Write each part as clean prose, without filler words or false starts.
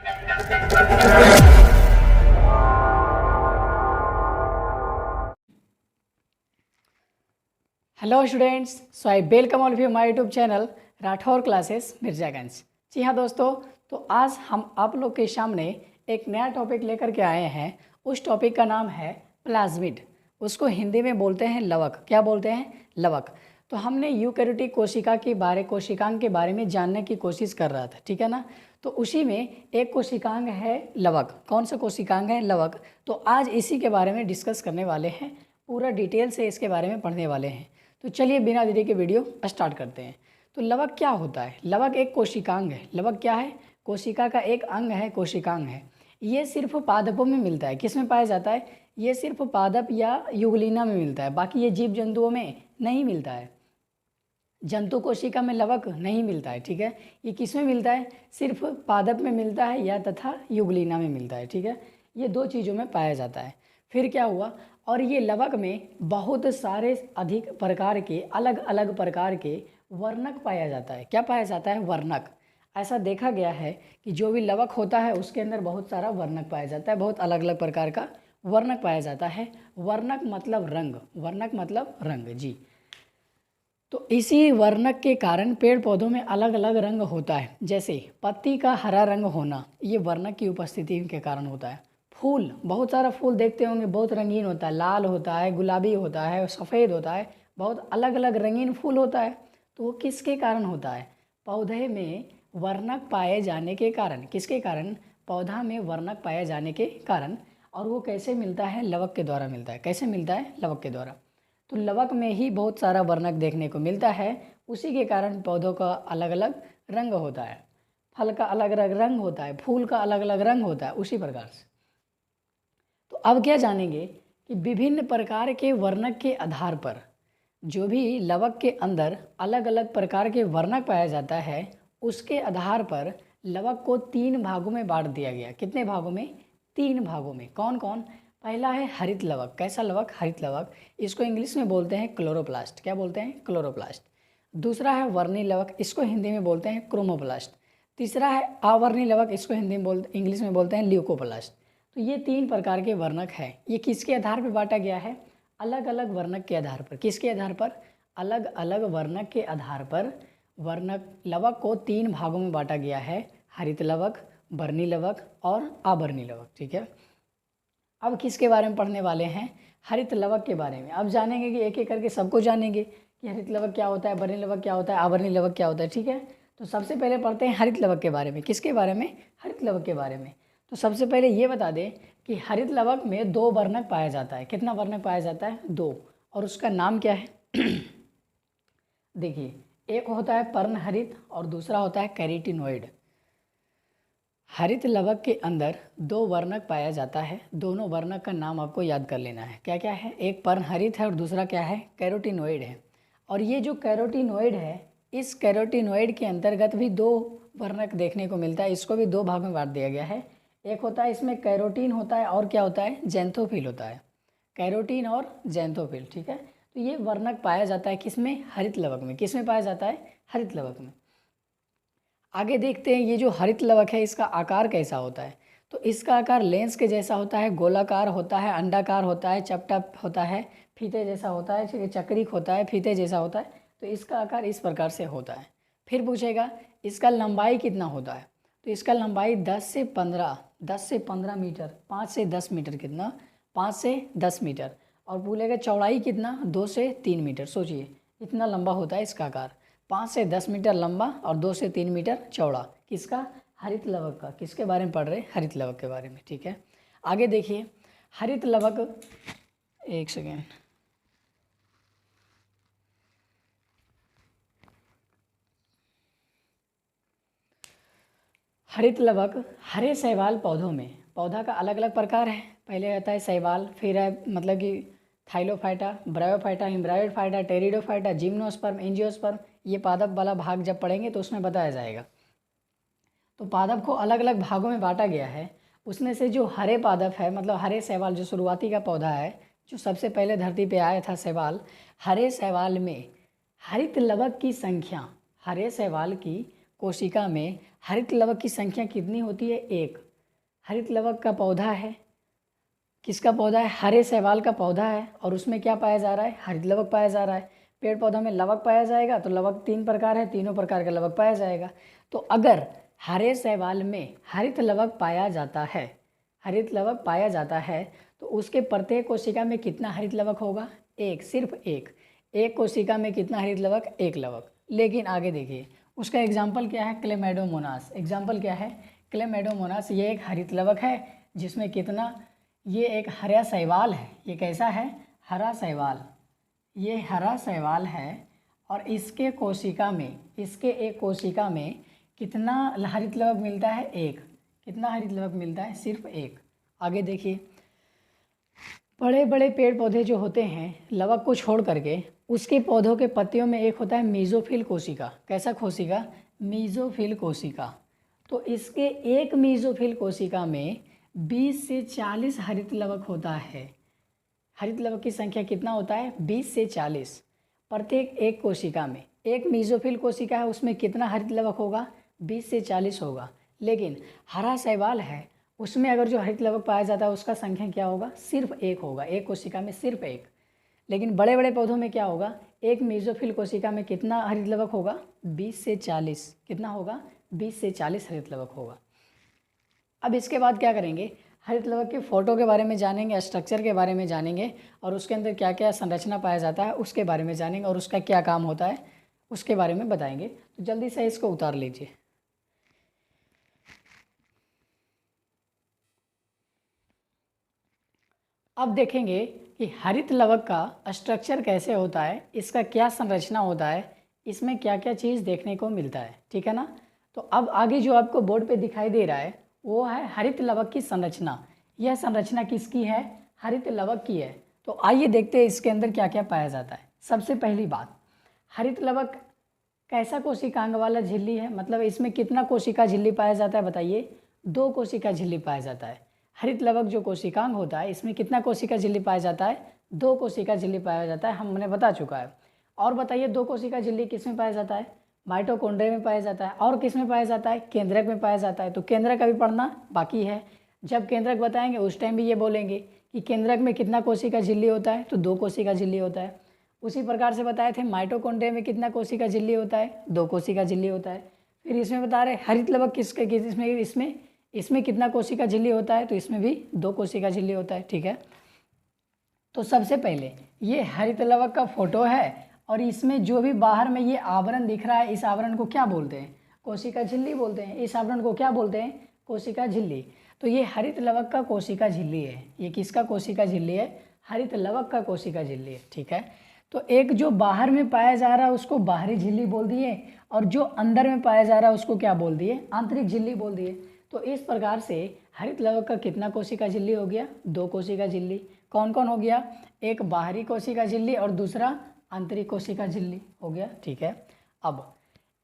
Hello students, so I welcome all of you my YouTube channel Rathore classes Mirzaganj. जी हाँ दोस्तों, तो आज हम आप लोग के सामने एक नया टॉपिक लेकर के आए हैं। उस टॉपिक का नाम है प्लाज्मिड। उसको हिंदी में बोलते हैं लवक। क्या बोलते हैं? लवक। तो हमने यूकैरियोटिक कोशिकांग के बारे में जानने की कोशिश कर रहा था, ठीक है ना। तो उसी में एक कोशिकांग है लवक। कौन सा कोशिकांग है? लवक। तो आज इसी के बारे में डिस्कस करने वाले हैं, पूरा डिटेल से इसके बारे में पढ़ने वाले हैं। तो चलिए बिना देरी के वीडियो स्टार्ट करते हैं। तो लवक क्या होता है? लवक एक कोशिकांग है। लवक क्या है? कोशिका का एक अंग है, कोशिकांग है। ये सिर्फ पादपों में मिलता है। किस में पाया जाता है? ये सिर्फ पादप या युगलिना में मिलता है, बाकी ये जीव जंतुओं में नहीं मिलता है। जंतु कोशिका में लवक नहीं मिलता है, ठीक है। ये किस में मिलता है? सिर्फ पादप में मिलता है या तथा युगलिना में मिलता है, ठीक है। ये दो चीज़ों में पाया जाता है। फिर क्या हुआ, और ये लवक में बहुत सारे अधिक प्रकार के अलग अलग प्रकार के वर्णक पाया जाता है। क्या पाया जाता है? वर्णक। ऐसा देखा गया है कि जो भी लवक होता है उसके अंदर बहुत सारा वर्णक पाया जाता है, बहुत अलग अलग प्रकार का वर्णक पाया जाता है। वर्णक मतलब रंग, वर्णक मतलब रंग जी। तो इसी वर्णक के कारण पेड़ पौधों में अलग अलग रंग होता है। जैसे पत्ती का हरा रंग होना, ये वर्णक की उपस्थिति के कारण होता है। फूल, बहुत सारा फूल देखते होंगे, बहुत रंगीन होता है, लाल होता है, गुलाबी होता है, सफ़ेद होता है, बहुत अलग अलग रंगीन फूल होता है। तो वो किसके कारण होता है? पौधे में वर्णक पाए जाने के कारण। किसके कारण? पौधा में वर्णक पाए जाने के कारण। और वो कैसे मिलता है? लवक के द्वारा मिलता है। कैसे मिलता है? लवक के द्वारा। तो लवक में ही बहुत सारा वर्णक देखने को मिलता है। उसी के कारण पौधों का अलग अलग रंग होता है, फल का अलग अलग रंग होता है, फूल का अलग अलग रंग होता है, उसी प्रकार से। तो अब क्या जानेंगे कि विभिन्न प्रकार के वर्णक के आधार पर, जो भी लवक के अंदर अलग अलग प्रकार के वर्णक पाया जाता है, उसके आधार पर लवक को 3 भागों में बांट दिया गया। कितने भागों में? 3 भागों में। कौन कौन? पहला है हरित लवक। कैसा लवक? हरित लवक। इसको इंग्लिश में बोलते हैं क्लोरोप्लास्ट। क्या बोलते हैं? क्लोरोप्लास्ट। दूसरा है वर्णी लवक, इसको हिंदी में बोलते हैं क्रोमोप्लास्ट। तीसरा है आवर्णी लवक, इसको हिंदी में इंग्लिश में बोलते हैं ल्यूकोप्लास्ट। तो ये 3 प्रकार के वर्णक हैं। ये किसके आधार पर बांटा गया है? अलग अलग वर्णक के आधार पर। किसके आधार पर? अलग अलग वर्णक के आधार पर वर्णक लवक को 3 भागों में बांटा गया है। हरित लवक, वर्णी लवक और आवर्णी लवक, ठीक है। अब किसके बारे में पढ़ने वाले हैं? हरित लवक के बारे में। अब जानेंगे कि एक एक करके सबको जानेंगे कि हरित लवक क्या होता है, वर्णी लवक क्या होता है, आवर्णी लवक क्या होता है, ठीक है। तो सबसे पहले पढ़ते हैं हरित लवक के बारे में। किसके बारे में? हरित लवक के बारे में। तो सबसे पहले ये बता दें कि हरित लवक में 2 वर्णक पाया जाता है। कितना वर्णक पाया जाता है? 2। और उसका नाम क्या है? देखिए, एक होता है पर्णहरित और दूसरा होता है कैरोटीनॉइड। हरित लवक के अंदर 2 वर्णक पाया जाता है। दोनों वर्णक का नाम आपको याद कर लेना है। क्या क्या है? एक पर्णहरित है और दूसरा क्या है? कैरोटीनॉइड है। और ये जो कैरोटीनॉइड है, इस कैरोटीनॉइड के अंतर्गत भी 2 वर्णक देखने को मिलता है। इसको भी 2 भाग में बांट दिया गया है। एक होता है इसमें कैरोटीन होता है और क्या होता है? ज़ैंथोफिल होता है। कैरोटीन और ज़ैंथोफिल, ठीक है। तो ये वर्णक पाया जाता है किसमें? हरित लवक में। किसमें पाया जाता है? हरित लवक में। आगे देखते हैं ये जो हरित लवक है, इसका आकार कैसा होता है। तो इसका आकार लेंस के जैसा होता है, गोलाकार होता है, अंडाकार होता है, चपटा होता है, फीते जैसा होता है, चक्रिक होता है, फीते जैसा होता है। तो इसका आकार इस प्रकार से होता है। फिर पूछेगा इसका लंबाई कितना होता है। तो इसका लंबाई 10 से 15 मीटर, 5 से 10 मीटर। कितना? 5 से 10 मीटर। और बोलेगा चौड़ाई कितना? 2 से 3 मीटर। सोचिए इतना लंबा होता है इसका आकार। 5 से 10 मीटर लंबा और 2 से 3 मीटर चौड़ा। किसका? हरित लवक का। किसके बारे में पढ़ रहे हैं? हरित लवक के बारे में, ठीक है। आगे देखिए हरित लवक, एक सेकेंड। हरित लवक हरे शैवाल पौधों में, पौधा का अलग अलग प्रकार है। पहले आता है शैवाल, फिर है मतलब कि थाइलोफाइटा, ब्रायोफाइटा, एम्ब्रायोफाइटा, टेरिडोफाइटा, जिम्नोस्पर्म, एंजियोस्पर्म। ये पादप वाला भाग जब पढ़ेंगे तो उसमें बताया जाएगा। तो पादप को अलग अलग भागों में बांटा गया है। उसमें से जो हरे पादप है, मतलब हरे शैवाल, जो शुरुआती का पौधा है, जो सबसे पहले धरती पे आया था शैवाल, हरे शैवाल में हरित लवक की संख्या, हरे शैवाल की कोशिका में हरित लवक की संख्या कितनी होती है? 1। हरित लवक का पौधा है, किसका पौधा है? हरे शैवाल का पौधा है, और उसमें क्या पाया जा रहा है? हरित लवक पाया जा रहा है। पेड़ पौधा में लवक पाया जाएगा, तो लवक 3 प्रकार है, तीनों प्रकार का लवक पाया जाएगा। तो अगर हरे शैवाल में हरित लवक पाया जाता है, हरित लवक पाया जाता है, तो उसके प्रत्येक कोशिका में कितना हरित लवक होगा? 1, सिर्फ 1। एक कोशिका में कितना हरित लवक? 1 लवक। लेकिन आगे देखिए, उसका एग्जाम्पल क्या है? क्लेमेडोमोनास। एग्जाम्पल क्या है? क्लेमेडोमोनास। ये एक हरित लवक है जिसमें कितना, ये एक हरा शैवाल है। ये कैसा है? हरा शैवाल। ये हरा शैवाल है, और इसके कोशिका में, इसके एक कोशिका में कितना हरित लवक मिलता है? 1। कितना हरित लवक मिलता है? सिर्फ 1। आगे देखिए, बड़े बड़े पेड़ पौधे जो होते हैं, लवक को छोड़ करके उसके पौधों के पत्तियों में एक होता है मीजोफिल कोशिका। कैसा कोशिका? मीजोफिल कोशिका। तो इसके एक मीजोफिल कोशिका में 20 से 40 हरित लवक होता है। हरित लवक की संख्या कितना होता है? 20 से 40 प्रत्येक एक कोशिका में। एक मीजोफिल कोशिका है, उसमें कितना हरित लवक होगा? 20 से 40 होगा। लेकिन हरा शैवाल है, उसमें अगर जो हरित लवक पाया जाता है उसका संख्या क्या होगा? सिर्फ 1 होगा। एक कोशिका में सिर्फ 1। लेकिन बड़े बड़े पौधों में क्या होगा? एक मीजोफिल कोशिका में कितना हरित लवक होगा? 20 से 40। कितना होगा? 20 से 40 हरित लवक होगा। अब इसके बाद क्या करेंगे? हरित लवक के फोटो के बारे में जानेंगे, स्ट्रक्चर के बारे में जानेंगे, और उसके अंदर क्या क्या संरचना पाया जाता है उसके बारे में जानेंगे, और उसका क्या काम होता है उसके बारे में बताएंगे। तो जल्दी से इसको उतार लीजिए। अब देखेंगे कि हरित लवक का स्ट्रक्चर कैसे होता है, इसका क्या संरचना होता है, इसमें क्या क्या चीज़ देखने को मिलता है। ठीक है ना? तो अब आगे जो आपको बोर्ड पे दिखाई दे रहा है वो है हरित लवक की संरचना। यह संरचना किसकी है? हरित लवक की है। तो आइए देखते हैं इसके अंदर क्या क्या पाया जाता है। सबसे पहली बात, हरित लवक कैसा कोशिकांग वाला झिल्ली है? मतलब इसमें कितना कोशिका झिल्ली पाया जाता है? बताइए। 2 कोशिका झिल्ली पाया जाता है। हरित लवक जो कोशिकांग होता है, इसमें कितना कोशिका झिल्ली पाया जाता है? 2 कोशिका झिल्ली पाया जाता है, हमने बता चुका है। और बताइए, 2 कोशिका झिल्ली किस में पाया जाता है? माइटोकॉन्ड्रिया में पाया जाता है। और किस में पाया जाता है? केंद्रक में पाया जाता है। तो केंद्रक अभी पढ़ना बाकी है। जब केंद्रक बताएंगे उस टाइम भी ये बोलेंगे कि केंद्रक में कितना कोशिका झिल्ली होता है? तो 2 कोशिका झिल्ली होता है। उसी प्रकार से बताए थे माइटोकॉन्ड्रिया में कितना कोशिका झिल्ली होता है? 2 कोशिका झिल्ली होता है। फिर इसमें बता रहे हरित लवक किसके इसमें कितना कोशिका झिल्ली होता है? तो इसमें भी 2 कोशिका झिल्ली होता है। ठीक है, तो सबसे पहले ये हरित लवक का फोटो है, और इसमें जो भी बाहर में ये आवरण दिख रहा है, इस आवरण को क्या बोलते हैं? कोशिका झिल्ली बोलते हैं। इस आवरण को क्या बोलते हैं? कोशिका झिल्ली। तो ये हरित लवक का कोशिका झिल्ली है। ये किसका कोशिका झिल्ली है? हरित लवक का कोशिका झिल्ली है। ठीक है, तो एक जो बाहर में पाया जा रहा है उसको बाहरी झिल्ली बोल दिए, और जो अंदर में पाया जा रहा है उसको क्या बोल दिए? आंतरिक झिल्ली बोल दिए। तो इस प्रकार से हरित लवक का कितना कोशिका झिल्ली हो गया? 2 कोशिका झिल्ली। कौन कौन हो गया? एक बाहरी कोशिका झिल्ली और दूसरा आंतरिक कोशिका झिल्ली हो गया। ठीक है, अब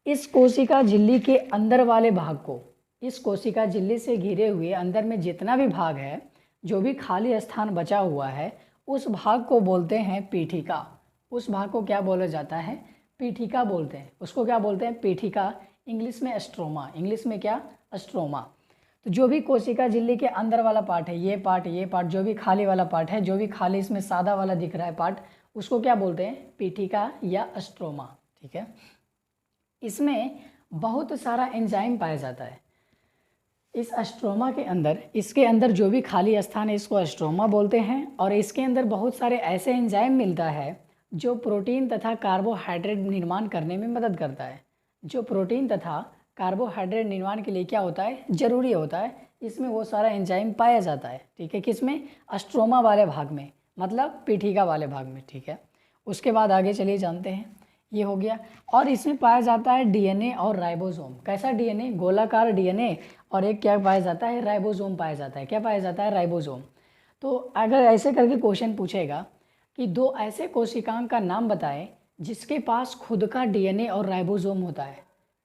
इस कोशिका झिल्ली के अंदर वाले भाग को, इस कोशिका झिल्ली से घिरे हुए अंदर में जितना भी भाग है, जो भी खाली स्थान बचा हुआ है, उस भाग को बोलते हैं पीठिका। उस भाग को क्या बोला जाता है? पीठिका बोलते हैं। उसको क्या बोलते हैं? पीठिका। इंग्लिश में स्ट्रोमा। इंग्लिश में क्या? स्ट्रोमा। तो जो भी कोशिका झिल्ली के अंदर वाला पार्ट है, ये पार्ट, जो भी खाली वाला पार्ट है, जो भी खाली इसमें सादा वाला दिख रहा है पार्ट, उसको क्या बोलते हैं? पीठिका या स्ट्रोमा। ठीक है, इसमें बहुत सारा एंजाइम पाया जाता है। इस स्ट्रोमा के अंदर, इसके अंदर जो भी खाली स्थान है इसको स्ट्रोमा बोलते हैं, और इसके अंदर बहुत सारे ऐसे एंजाइम मिलता है जो प्रोटीन तथा कार्बोहाइड्रेट निर्माण करने में मदद करता है। जो प्रोटीन तथा कार्बोहाइड्रेट निर्माण के लिए क्या होता है? जरूरी होता है। इसमें वो सारा एंजाइम पाया जाता है। ठीक है, किसमें? स्ट्रोमा वाले भाग में, मतलब पीठिका वाले भाग में। ठीक है, उसके बाद आगे चलिए जानते हैं। ये हो गया, और इसमें पाया जाता है डीएनए और राइबोसोम। कैसा डीएनए? गोलाकार डीएनए, और एक क्या पाया जाता है? राइबोसोम पाया जाता है। क्या पाया जाता है? राइबोसोम। तो अगर ऐसे करके क्वेश्चन पूछेगा कि 2 ऐसे कोशिकांग का नाम बताएं जिसके पास खुद का डीएनए और राइबोसोम होता है,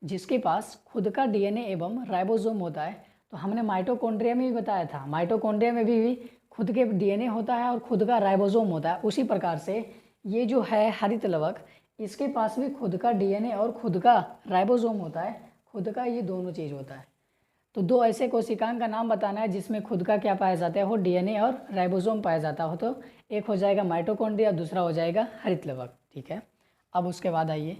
जिसके पास खुद का डीएनए एवं राइबोसोम होता है। तो हमने माइटोकॉन्ड्रिया में भी बताया था, माइटोकॉन्ड्रिया में भी खुद के डीएनए होता है और खुद का राइबोसोम होता है। उसी प्रकार से ये जो है हरित लवक, इसके पास भी खुद का डीएनए और खुद का राइबोसोम होता है, खुद का ये दोनों चीज़ होता है। तो दो ऐसे कोशिकांग का नाम बताना है जिसमें खुद का क्या पाया जाता है, वो डीएनए और राइबोसोम पाया जाता हो। तो एक हो जाएगा माइटोकॉन्ड्रिया, दूसरा हो जाएगा हरित लवक। ठीक है, अब उसके बाद आइए,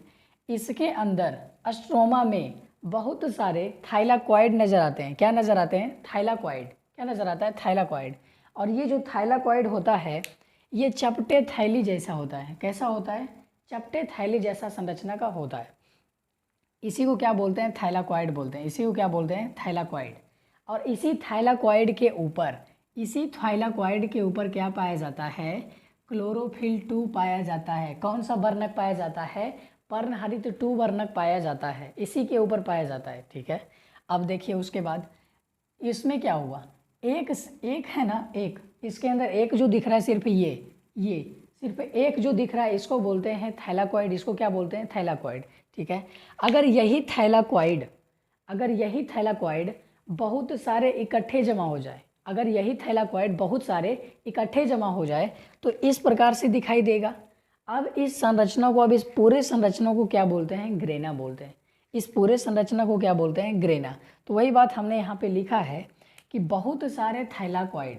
इसके अंदर स्ट्रोमा में बहुत सारे थाइलाकॉइड नज़र आते हैं। क्या नज़र आते हैं? थाइलाकॉइड। क्या नज़र आता है? थाइलाकॉइड। और ये जो थाइलाकॉइड होता है ये चपटे थैली जैसा होता है। कैसा होता है? चपटे थैली जैसा संरचना का होता है। इसी को क्या बोलते हैं? थाइलाकॉइड बोलते हैं। इसी को क्या बोलते हैं? थाइलाकॉइड। और इसी थाइलाकॉइड के ऊपर क्या पाया जाता है? क्लोरोफिल 2 पाया जाता है। कौन सा वर्णक पाया जाता है? पर्णहरित 2 वर्णक पाया जाता है, इसी के ऊपर पाया जाता है। ठीक है, अब देखिए उसके बाद इसमें क्या हुआ, एक है ना, एक इसके अंदर एक जो दिख रहा है सिर्फ ये सिर्फ एक जो दिख रहा है इसको बोलते हैं थाइलाकॉइड। इसको क्या बोलते हैं? थाइलाकॉइड। ठीक है, अगर यही थाइलाकॉइड बहुत सारे इकट्ठे जमा हो जाए, अगर यही थाइलाकॉइड बहुत सारे इकट्ठे जमा हो जाए तो इस प्रकार से दिखाई देगा। अब इस पूरे संरचना को क्या बोलते हैं? ग्रेना बोलते हैं। इस पूरे संरचना को क्या बोलते हैं? ग्रेना। तो वही बात हमने यहाँ पे लिखा है कि बहुत सारे थाइलाकॉइड,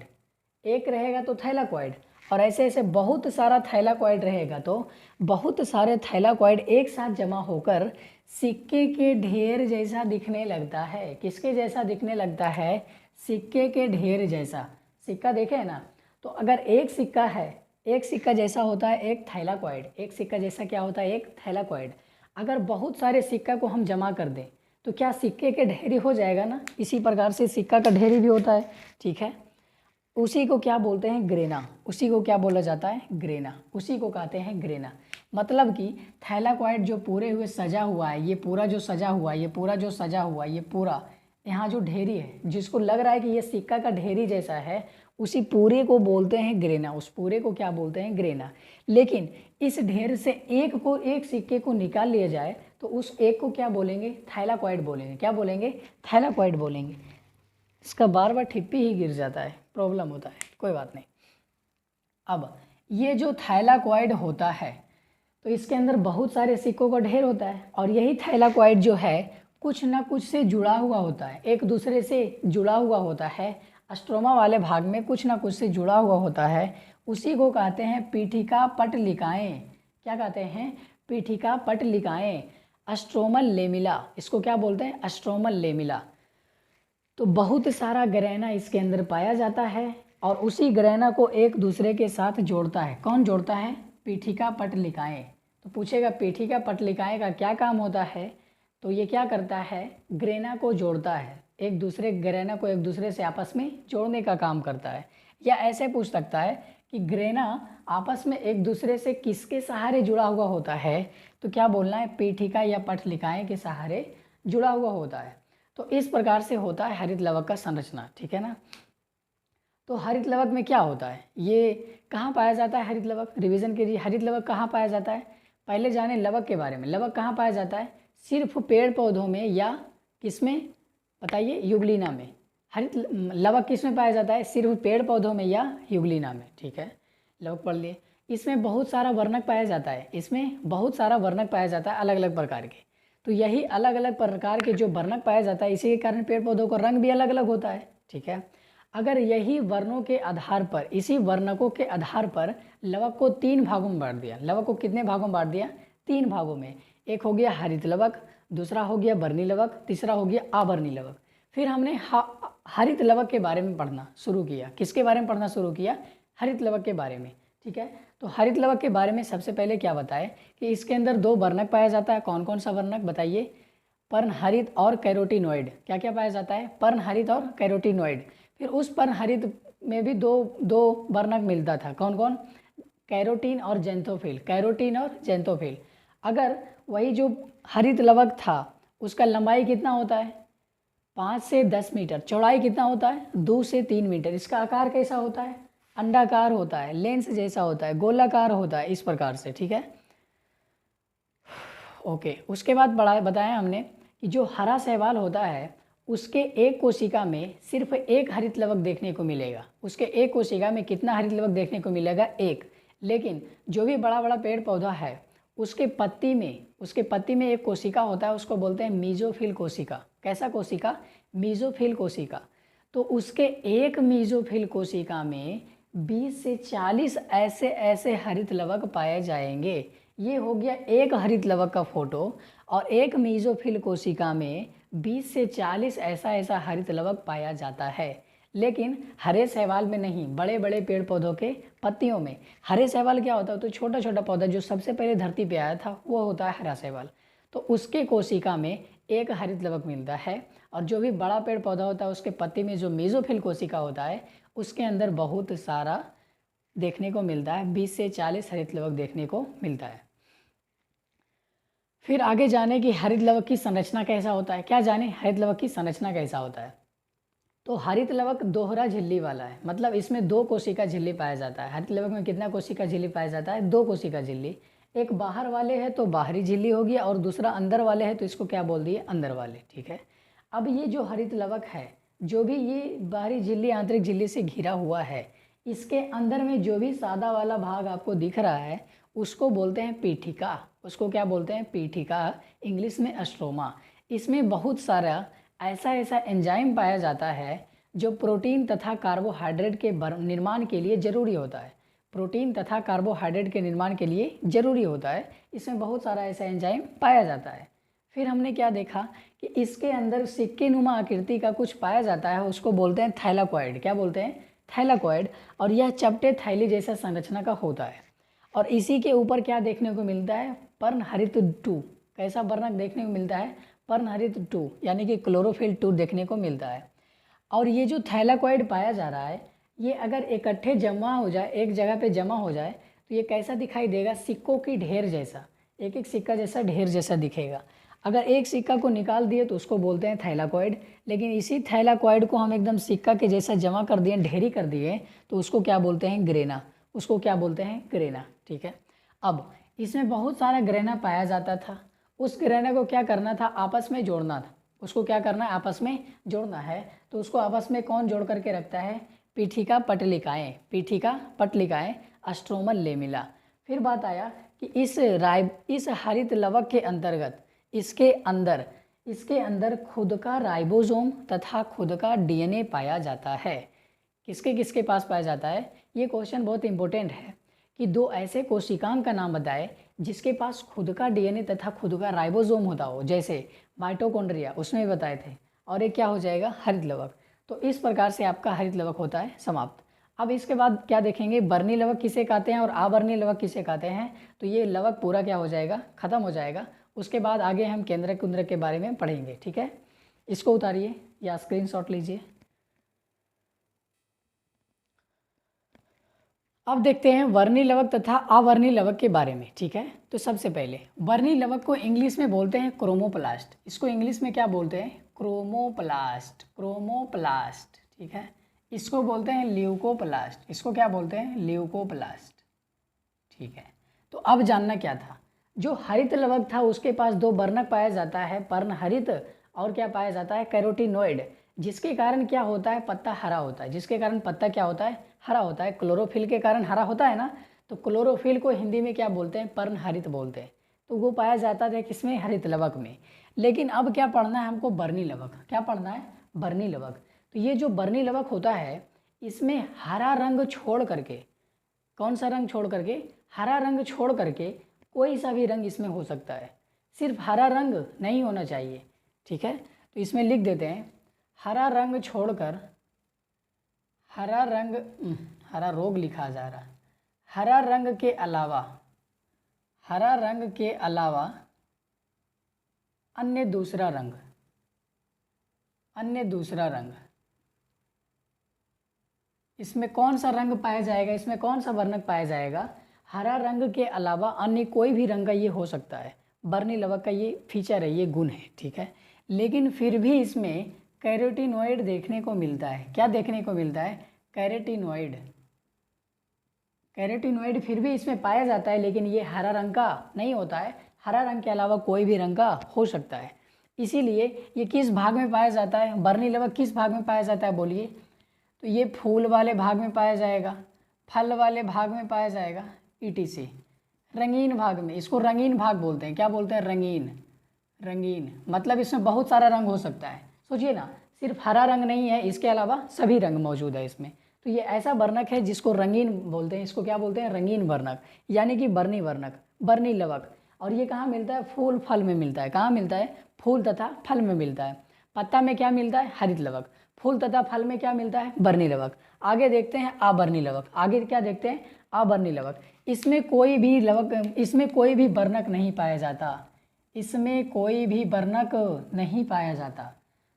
एक रहेगा तो थाइलाकॉइड, और ऐसे ऐसे बहुत सारा थाइलाकॉइड रहेगा तो बहुत सारे थाइलाकॉइड एक साथ जमा होकर सिक्के के ढेर जैसा दिखने लगता है। किसके जैसा दिखने लगता है? सिक्के के ढेर जैसा। सिक्का देखे ना, तो अगर एक सिक्का है, एक सिक्का जैसा होता है एक थाइलाकॉइड, एक सिक्का जैसा क्या होता है? एक थाइलाकॉइड। अगर बहुत सारे सिक्का को हम जमा कर दें तो क्या सिक्के के ढेरी हो जाएगा ना? इसी प्रकार से सिक्का का ढेरी भी होता है। ठीक है, उसी को क्या बोलते हैं? ग्रेना। उसी को क्या बोला जाता है? ग्रेना। उसी को कहते हैं ग्रेना। मतलब कि थाइलाकॉइड जो पूरे हुए सजा हुआ है, ये पूरा जो सजा हुआ है, ये पूरा यहाँ जो ढेरी है, जिसको लग रहा है कि ये सिक्का का ढेरी जैसा है, उसी पूरे को बोलते हैं ग्रेना। उस पूरे को क्या बोलते हैं? ग्रेना। लेकिन इस ढेर से एक सिक्के को निकाल लिया जाए तो उस एक को क्या बोलेंगे? थाइलाकॉइड बोलेंगे। क्या बोलेंगे? थाइलाकॉइड बोलेंगे। इसका बार बार ठिप्पी ही गिर जाता है, प्रॉब्लम होता है, कोई बात नहीं। अब ये जो थाइलाकॉइड होता है तो इसके अंदर बहुत सारे सिक्कों का ढेर होता है, और यही थाइलाकॉइड जो है कुछ ना कुछ से जुड़ा हुआ होता है, एक दूसरे से जुड़ा हुआ होता है। स्ट्रोमा वाले भाग में कुछ ना कुछ से जुड़ा हुआ होता है। उसी को कहते हैं पीठिका पटलिकाएं। क्या कहते हैं? पीठिका पटलिकाएं, स्ट्रोमल लेमिला। इसको क्या बोलते हैं? Stromal lamella. तो बहुत सारा ग्रेना इसके अंदर पाया जाता है और उसी ग्रेना को एक दूसरे के साथ जोड़ता है। कौन जोड़ता है? पीठिका पटलिकाएं। तो पूछेगा पीठिका पटलिकाएं का क्या काम होता है? तो ये क्या करता है? ग्रेना को जोड़ता है, एक दूसरे ग्रेना को एक दूसरे से आपस में जोड़ने का काम करता है। या ऐसे पूछ सकता है कि ग्रेना आपस में एक दूसरे से किसके सहारे जुड़ा हुआ होता है? तो क्या बोलना है? पीठिका या पटलिकाएं के सहारे जुड़ा हुआ होता है। तो इस प्रकार से होता है हरित लवक का संरचना। ठीक है ना। तो हरित लवक में क्या होता है? ये कहाँ पाया जाता है? हरित लवक रिवीजन कीजिए। हरित लवक कहाँ पाया जाता है? पहले जाने लवक के बारे में। लवक कहाँ पाया जाता है? सिर्फ पेड़ पौधों में या किसमें? बताइए, युगलीना में। हरित लवक किस में पाया जाता है? सिर्फ पेड़ पौधों में या युगलीना में। ठीक है, लवक पढ़ लिए। इसमें बहुत सारा वर्णक पाया जाता है, इसमें बहुत सारा वर्णक पाया जाता है अलग अलग प्रकार के। तो यही अलग अलग प्रकार के जो वर्णक पाया जाता है, इसी के कारण पेड़ पौधों का रंग भी अलग अलग होता है। ठीक है, अगर यही वर्णों के आधार पर, इसी वर्णकों के आधार पर लवक को 3 भागों में बांट दिया। लवक को कितने भागों में बांट दिया? 3 भागों में। एक हो गया हरित लवक, दूसरा हो गया वर्णी लवक, तीसरा हो गया आवर्णी लवक। फिर हमने हरित लवक के बारे में पढ़ना शुरू किया। किसके बारे में पढ़ना शुरू किया? हरित लवक के बारे में। ठीक है, तो हरित लवक के बारे में सबसे पहले क्या बताएं कि इसके अंदर 2 वर्णक पाया जाता है। कौन कौन सा वर्णक बताइए? पर्णहरित और कैरोटीनॉइड। क्या क्या पाया जाता है? पर्णहरित और कैरोटीनॉइड। फिर उस पर्णहरित में भी दो वर्णक मिलता था। कौन कौन? कैरोटीन और जेंथोफिल। कैरोटीन और जेंथोफिल। अगर वही जो हरित लवक था उसका लंबाई कितना होता है? 5 से 10 मीटर। चौड़ाई कितना होता है? 2 से 3 मीटर। इसका आकार कैसा होता है? अंडाकार होता है, लेंस जैसा होता है, गोलाकार होता है, इस प्रकार से। ठीक है, ओके। उसके बाद बताया हमने कि जो हरा शैवाल होता है उसके एक कोशिका में सिर्फ एक हरित लवक देखने को मिलेगा। उसके एक कोशिका में कितना हरित लवक देखने को मिलेगा? 1। लेकिन जो भी बड़ा बड़ा पेड़ पौधा है उसके पत्ती में एक कोशिका होता है, उसको बोलते हैं मीजोफिल कोशिका। कैसा कोशिका? मीजोफिल कोशिका। तो उसके एक मीजोफिल कोशिका में 20 से 40 ऐसे ऐसे हरित लवक पाए जाएंगे। ये हो गया एक हरित लवक का फोटो। और एक मीजोफिल कोशिका में 20 से 40 ऐसा ऐसा हरित लवक पाया जाता है। लेकिन हरे शैवाल में नहीं, बड़े बड़े पेड़ पौधों के पत्तियों में। हरे शैवाल क्या होता है? तो छोटा छोटा पौधा जो सबसे पहले धरती पे आया था वो होता है हरा शैवाल। तो उसके कोशिका में एक हरित लवक मिलता है। और जो भी बड़ा पेड़ पौधा होता है उसके पत्ती में जो मेसोफिल कोशिका होता है उसके अंदर बहुत सारा देखने को मिलता है, 20 से 40 हरित लवक देखने को मिलता है। फिर आगे जाने की हरित लवक की संरचना कैसा होता है, क्या जाने हरित लवक की संरचना कैसा होता है। तो हरित लवक दोहरा झिल्ली वाला है, मतलब इसमें 2 कोशिका झिल्ली पाया जाता है। हरित लवक में कितना कोशिका झिल्ली पाया जाता है? 2 कोशिका झिल्ली। एक बाहर वाले है तो बाहरी झिल्ली होगी, और दूसरा अंदर वाले है तो इसको क्या बोल दिए? अंदर वाले। ठीक है। अब ये जो हरित लवक है, जो भी ये बाहरी झिल्ली आंतरिक झिल्ली से घिरा हुआ है, इसके अंदर में जो भी सादा वाला भाग आपको दिख रहा है उसको बोलते हैं पीठिका। उसको क्या बोलते हैं? पीठिका, इंग्लिश में स्ट्रोमा। इसमें बहुत सारा ऐसा ऐसा एंजाइम पाया जाता है जो प्रोटीन तथा कार्बोहाइड्रेट के निर्माण के लिए ज़रूरी होता है। प्रोटीन तथा कार्बोहाइड्रेट के निर्माण के लिए ज़रूरी होता है। इसमें बहुत सारा ऐसा एंजाइम पाया जाता है। फिर हमने क्या देखा कि इसके अंदर सिक्के नुमा आकृति का कुछ पाया जाता है, उसको बोलते हैं थैलाकोइड। क्या बोलते हैं? थैलाकोइड। और यह चपटे थैली जैसा संरचना का होता है। और इसी के ऊपर क्या देखने को मिलता है? पर्णहरित 2। कैसा वर्णक देखने को मिलता है? पर्णहरित 2, यानी कि क्लोरोफिल 2 देखने को मिलता है। और ये जो थैलाकोइड पाया जा रहा है, ये अगर इकट्ठे जमा हो जाए, एक जगह पे जमा हो जाए, तो ये कैसा दिखाई देगा? सिक्कों की ढेर जैसा, एक एक सिक्का जैसा ढेर जैसा दिखेगा। अगर एक सिक्का को निकाल दिए तो उसको बोलते हैं थैलाकोइड। लेकिन इसी थैलाकोइड को हम एकदम सिक्का के जैसा जमा कर दिए, ढेरी कर दिए, तो उसको क्या बोलते हैं? ग्रेना। उसको क्या बोलते हैं? ग्रेना। ठीक है। अब इसमें बहुत सारा ग्रेना पाया जाता था। उस ग्रेना को क्या करना था? आपस में जोड़ना था। उसको क्या करना है? आपस में जोड़ना है। तो उसको आपस में कौन जोड़ करके रखता है? पीठिका पटलिकाएँ। पीठिका पटलिकाएँ, स्ट्रोमल लेमिला। फिर बात आया कि इस हरित लवक के अंतर्गत इसके अंदर खुद का राइबोसोम तथा खुद का डीएनए पाया जाता है। किसके किसके पास पाया जाता है? ये क्वेश्चन बहुत इंपॉर्टेंट है कि 2 ऐसे कोशिकांग का नाम बताए जिसके पास खुद का डीएनए तथा खुद का राइबोसोम होता हो, जैसे माइटोकॉन्ड्रिया, उसमें बताए थे। और एक क्या हो जाएगा? हरित लवक। तो इस प्रकार से आपका हरित लवक होता है समाप्त। अब इसके बाद क्या देखेंगे? बर्नी लवक किसे कहते हैं और आवर्णी लवक किसे कहते हैं। तो ये लवक पूरा क्या हो जाएगा? खत्म हो जाएगा। उसके बाद आगे हम केंद्रक कुंद्रक के बारे में पढ़ेंगे। ठीक है। इसको उतारिए या स्क्रीनशॉट लीजिए। अब देखते हैं वर्णी लवक तथा अवर्णी लवक के बारे में। ठीक है। तो सबसे पहले वर्णी लवक को इंग्लिश में बोलते हैं क्रोमोप्लास्ट। इसको इंग्लिश में क्या बोलते हैं? क्रोमोप्लास्ट। क्रोमोप्लास्ट। ठीक है। इसको बोलते हैं ल्यूकोप्लास्ट। इसको क्या बोलते हैं? ल्यूकोप्लास्ट। ठीक है। तो अब जानना क्या था? जो हरित लवक था उसके पास 2 वर्णक पाया जाता है, पर्णहरित और क्या पाया जाता है? कैरोटीनॉइड। जिसके कारण क्या होता है? पत्ता हरा होता है। जिसके कारण पत्ता क्या होता है? हरा होता है। क्लोरोफिल के कारण हरा होता है ना। तो क्लोरोफिल को हिंदी में क्या बोलते हैं? पर्णहरित बोलते हैं। तो वो पाया जाता था किसमें? हरित लवक में। लेकिन अब क्या पढ़ना है हमको? बर्नी लवक। क्या पढ़ना है? बर्नी लवक। तो ये जो बर्नी लवक होता है इसमें हरा रंग छोड़ करके, कौन सा रंग छोड़ करके? हरा रंग छोड़ करके कोई सा भी रंग इसमें हो सकता है, सिर्फ हरा रंग नहीं होना चाहिए। ठीक है। तो इसमें लिख देते हैं हरा रंग छोड़कर, हरा रंग, हरा रोग लिखा जा रहा, हरा रंग के अलावा, हरा रंग के अलावा अन्य दूसरा रंग, अन्य दूसरा रंग, इसमें कौन सा रंग पाया जाएगा? इसमें कौन सा वर्णक पाया जाएगा? हरा रंग के अलावा अन्य कोई भी रंग का ये हो सकता है। बर्नी लवक का ये फीचर है, ये गुण है। ठीक है। लेकिन फिर भी इसमें कैरोटीनॉइड देखने को मिलता है। क्या देखने को मिलता है? कैरोटीनॉइड। कैरोटीनॉइड फिर भी इसमें पाया जाता है, लेकिन ये हरा रंग का नहीं होता है। हरा रंग के अलावा कोई भी रंग का हो सकता है। इसीलिए ये किस भाग में पाया जाता है? बर्नी लवक किस भाग में पाया जाता है बोलिए? तो ये फूल वाले भाग में पाया जाएगा, फल वाले भाग में पाया जाएगा, ETC। रंगीन भाग में, इसको रंगीन भाग बोलते हैं। क्या बोलते हैं? रंगीन। रंगीन मतलब इसमें बहुत सारा रंग हो सकता है। सोचिए ना, सिर्फ हरा रंग नहीं है, इसके अलावा सभी रंग मौजूद है इसमें। तो ये ऐसा वर्णक है जिसको रंगीन बोलते हैं। इसको क्या बोलते हैं? रंगीन वर्णक, यानी कि वर्णी वर्णक, वर्णी लवक। और ये कहाँ मिलता है? फूल फल में मिलता है। कहाँ मिलता है? फूल तथा फल में मिलता है। पत्ता में क्या मिलता है? हरित लवक। फूल तथा फल में क्या मिलता है? वर्णी लवक। आगे देखते हैं आवर्णी लवक। आगे क्या देखते हैं? आवर्णी लवक। इसमें कोई भी लवक, इसमें कोई भी वर्णक नहीं पाया जाता। इसमें कोई भी वर्णक नहीं पाया जाता।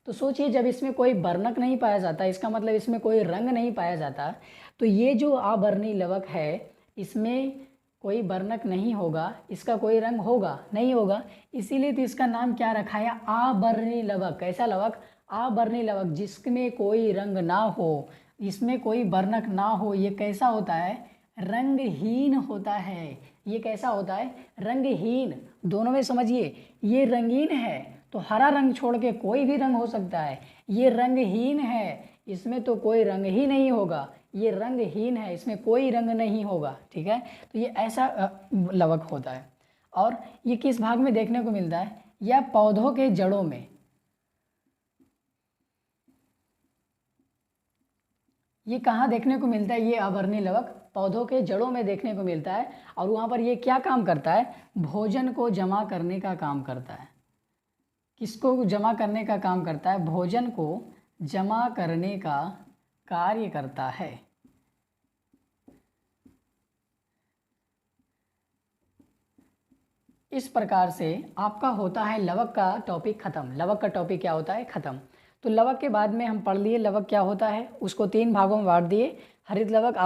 तो सोचिए, जब इसमें कोई वर्णक नहीं पाया जाता, इसका मतलब इसमें कोई रंग नहीं पाया जाता। तो ये जो आवर्णी लवक है, इसमें कोई वर्णक नहीं होगा, इसका कोई रंग होगा नहीं होगा, इसीलिए तो इसका नाम क्या रखा है? आवर्णी लवक। कैसा लवक? आवर्णी लवक, जिसमें कोई रंग ना हो, इसमें कोई वर्णक ना हो। ये कैसा होता है? रंगहीन होता है। ये कैसा होता है? रंगहीन। दोनों में समझिए, ये रंगीन है तो हरा रंग छोड़ के कोई भी रंग हो सकता है। ये रंगहीन है, इसमें तो कोई रंग ही नहीं होगा। ये रंगहीन है, इसमें कोई रंग नहीं होगा। ठीक है, तो ये ऐसा लवक होता है। और ये किस भाग में देखने को मिलता है? यह पौधों के जड़ों में। ये कहाँ देखने को मिलता है? ये आवर्णी लवक पौधों के जड़ों में देखने को मिलता है। और वहाँ पर ये क्या काम करता है? भोजन को जमा करने का काम करता है। किसको जमा करने का काम करता है? भोजन को जमा करने का कार्य करता है। इस प्रकार से आपका होता है लवक का टॉपिक खत्म। लवक का टॉपिक क्या होता है? खत्म। तो लवक के बाद में हम पढ़ लिए लवक क्या होता है, उसको 3 भागों में बांट दिए। हरित लवक,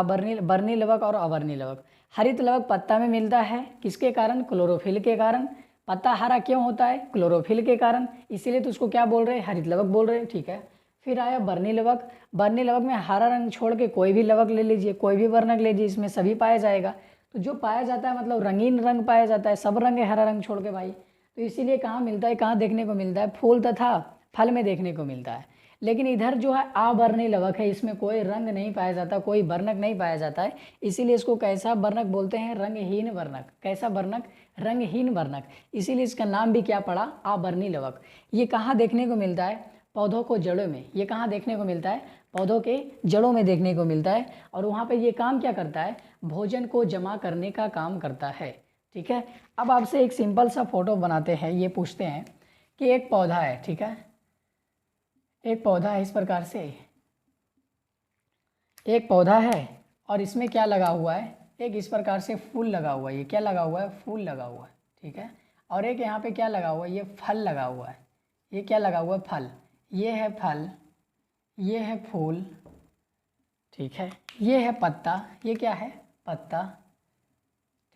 वर्णी लवक और अवर्णी लवक। हरित लवक पत्ता में मिलता है, किसके कारण? क्लोरोफिल के कारण। पत्ता हरा क्यों होता है? क्लोरोफिल के कारण, इसीलिए तो उसको क्या बोल रहे हैं? हरित लवक बोल रहे हैं। ठीक है, फिर आया वर्णी लवक। वर्णी लवक में हरा रंग छोड़ के कोई भी लवक ले लीजिए, कोई भी वर्णक ले लीजिए, इसमें सभी पाया जाएगा। तो जो पाया जाता है मतलब रंगीन रंग पाया जाता है, सब रंग है हरा रंग छोड़ के भाई। तो इसीलिए कहाँ मिलता है? कहाँ देखने को मिलता है? फूल तथा फल में देखने को मिलता है। लेकिन इधर जो है आवर्णी लवक है, इसमें कोई रंग नहीं पाया जाता, कोई वर्णक नहीं पाया जाता है, इसीलिए इसको कैसा वर्णक बोलते हैं? रंगहीन वर्णक। कैसा वर्णक? रंगहीन वर्णक। इसीलिए इसका नाम भी क्या पड़ा? आवर्णी लवक। ये कहाँ देखने को मिलता है? पौधों को जड़ों में। ये कहाँ देखने को मिलता है? पौधों के जड़ों में देखने को मिलता है। और वहाँ पे ये काम क्या करता है? भोजन को जमा करने का काम करता है। ठीक है, अब आपसे एक सिंपल सा फोटो बनाते हैं। ये पूछते हैं कि एक पौधा है, ठीक है, एक पौधा है, इस प्रकार से एक पौधा है और इसमें क्या लगा हुआ है? एक इस प्रकार से फूल लगा हुआ है। ये क्या लगा हुआ है? फूल लगा हुआ है। ठीक है, और एक यहाँ पे क्या लगा हुआ है? ये फल लगा हुआ है। ये क्या लगा हुआ है? फल। ये है फल, ये है फूल, ठीक है, ये है पत्ता, ये क्या है? पत्ता,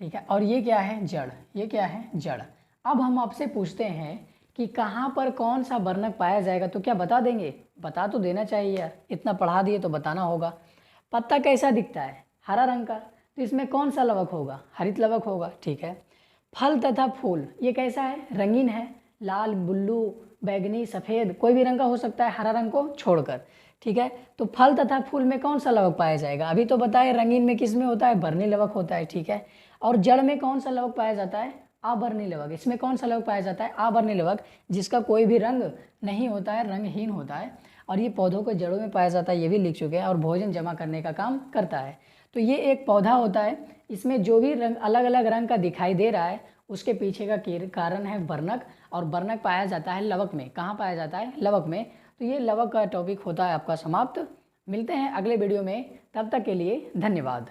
ठीक है, और ये क्या है? जड़। ये क्या है? जड़। अब हम आपसे पूछते हैं कि कहाँ पर कौन सा वर्णक पाया जाएगा, तो क्या बता देंगे? बता तो देना चाहिए यार, इतना पढ़ा दिए तो बताना होगा। पत्ता कैसा दिखता है? हरा रंग का, तो इसमें कौन सा लवक होगा? हरित लवक होगा। ठीक है, फल तथा फूल ये कैसा है? रंगीन है, लाल, ब्लू, बैगनी, सफ़ेद, कोई भी रंग का हो सकता है हरा रंग को छोड़कर। ठीक है, तो फल तथा फूल में कौन सा लवक पाया जाएगा? अभी तो बताए रंगीन में किस में होता है? वर्णी लवक होता है। ठीक है, और जड़ में कौन सा लवक पाया जाता है? आवर्णी लवक। इसमें कौन सा लवक पाया जाता है? आवर्णी लवक, जिसका कोई भी रंग नहीं होता है, रंगहीन होता है, और ये पौधों के जड़ों में पाया जाता है, ये भी लिख चुके हैं, और भोजन जमा करने का काम करता है। तो ये एक पौधा होता है, इसमें जो भी रंग अलग अलग रंग का दिखाई दे रहा है उसके पीछे का कारण है वर्णक, और वर्णक पाया जाता है लवक में। कहाँ पाया जाता है? लवक में। तो ये लवक का टॉपिक होता है आपका समाप्त। मिलते हैं अगले वीडियो में, तब तक के लिए धन्यवाद।